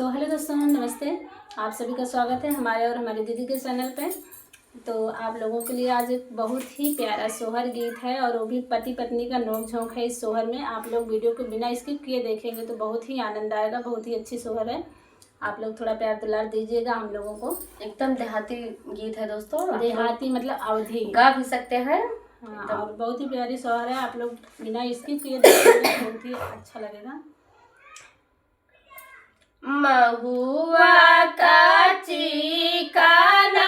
तो हेलो दोस्तों, नमस्ते। आप सभी का स्वागत है हमारे और हमारी दीदी के चैनल पे। तो आप लोगों के लिए आज एक बहुत ही प्यारा सोहर गीत है और वो भी पति पत्नी का नोक झोंक है। इस सोहर में आप लोग वीडियो को बिना स्किप किए देखेंगे तो बहुत ही आनंद आएगा। बहुत ही अच्छी सोहर है। आप लोग थोड़ा प्यार दुलार दीजिएगा हम लोगों को। एकदम देहाती गीत है दोस्तों, देहाती मतलब अवधि गा भी सकते हैं। हाँ, और बहुत ही प्यारी सोहर है। आप लोग बिना स्किप किए देखेंगे बहुत ही अच्छा लगेगा। महुआ का चिकाना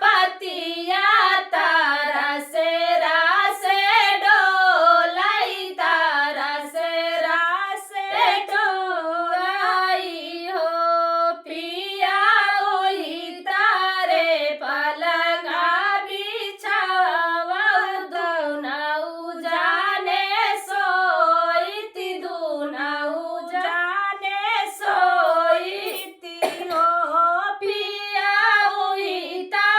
पतिया तारा से रासे डोलाई, तारा से रासे डोलाई हो पिया ओही तारे पलंगा बिछावा दुनाऊ जाने सोईती, दुनाऊ जाने सोईती हो पिया ओही तारे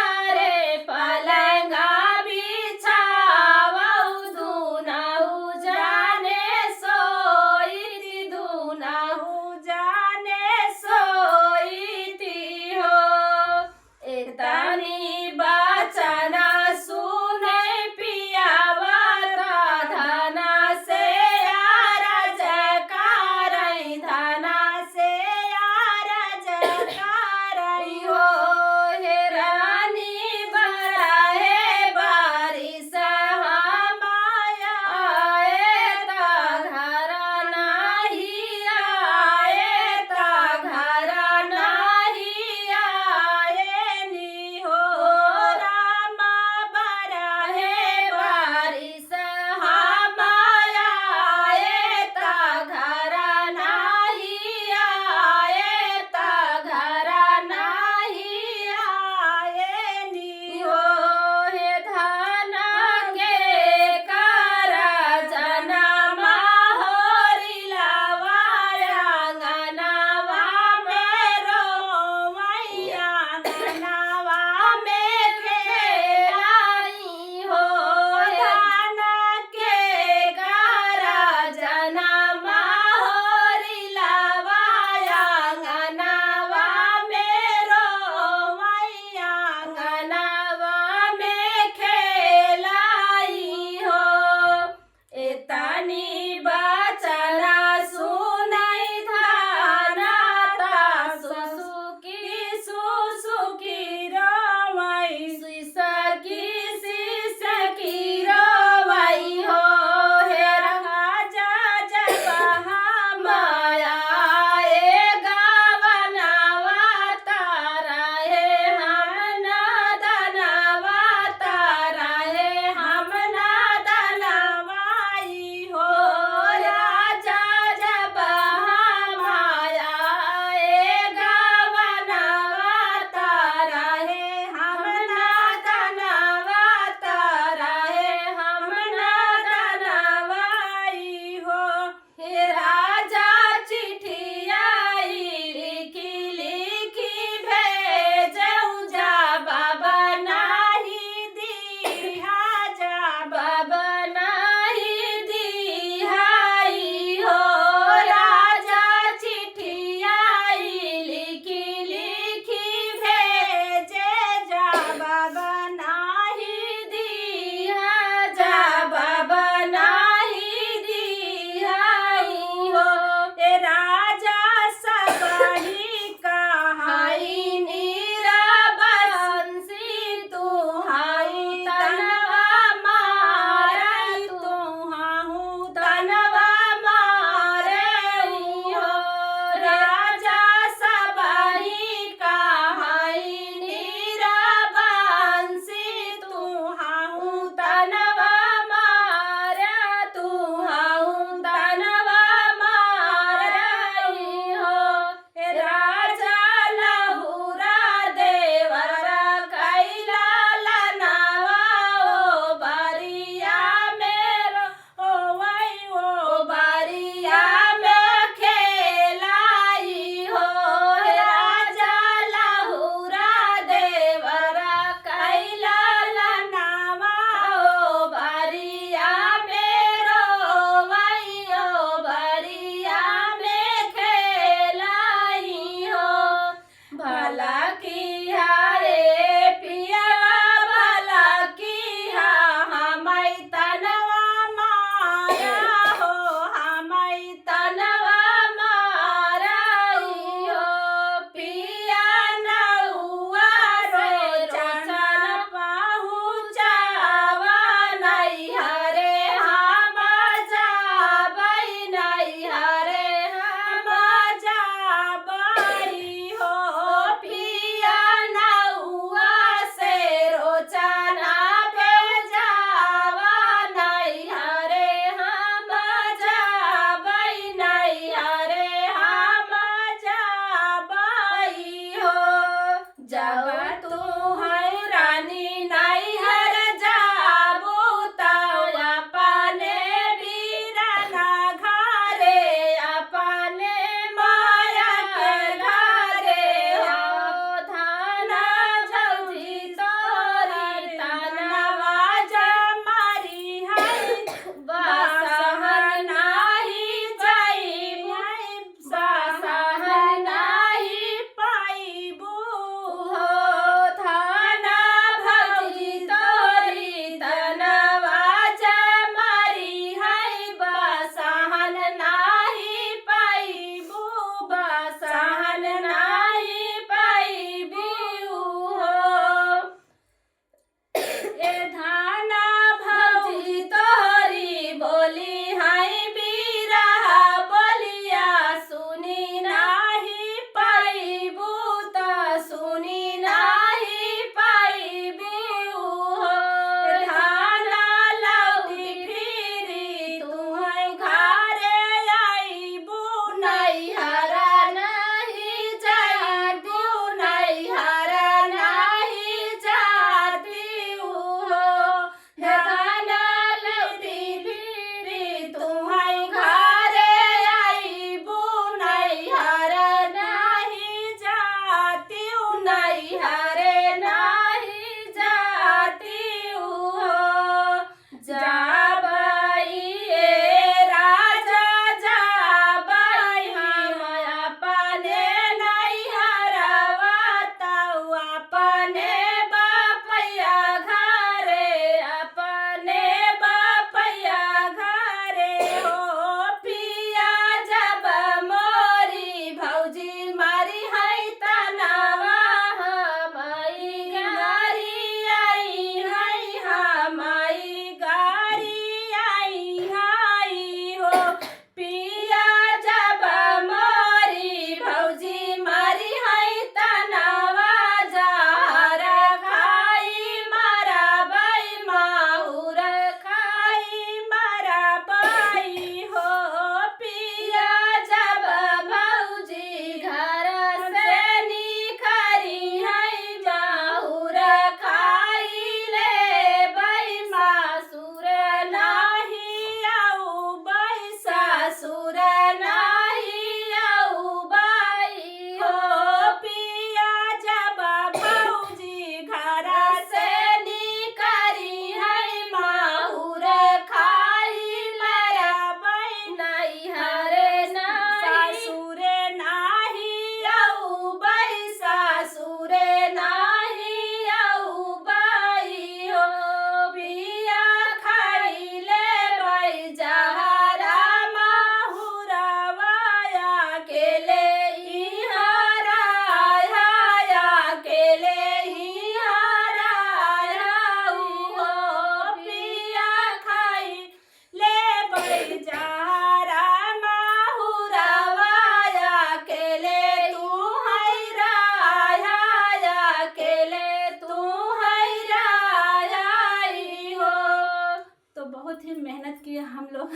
लोग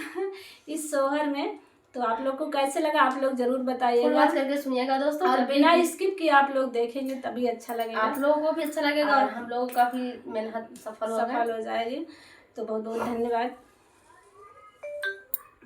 इस सोहर में। तो आप लोग को कैसे लगा आप लोग जरूर बताइएगा, शुरुआत करके सुनिएगा दोस्तों, और तभी बिना स्किप किए आप लोग देखेंगे तभी अच्छा लगेगा, आप लोगों को भी अच्छा लगेगा और हम लोगों का भी मेहनत सफल हो जाएगी। तो बहुत बहुत धन्यवाद।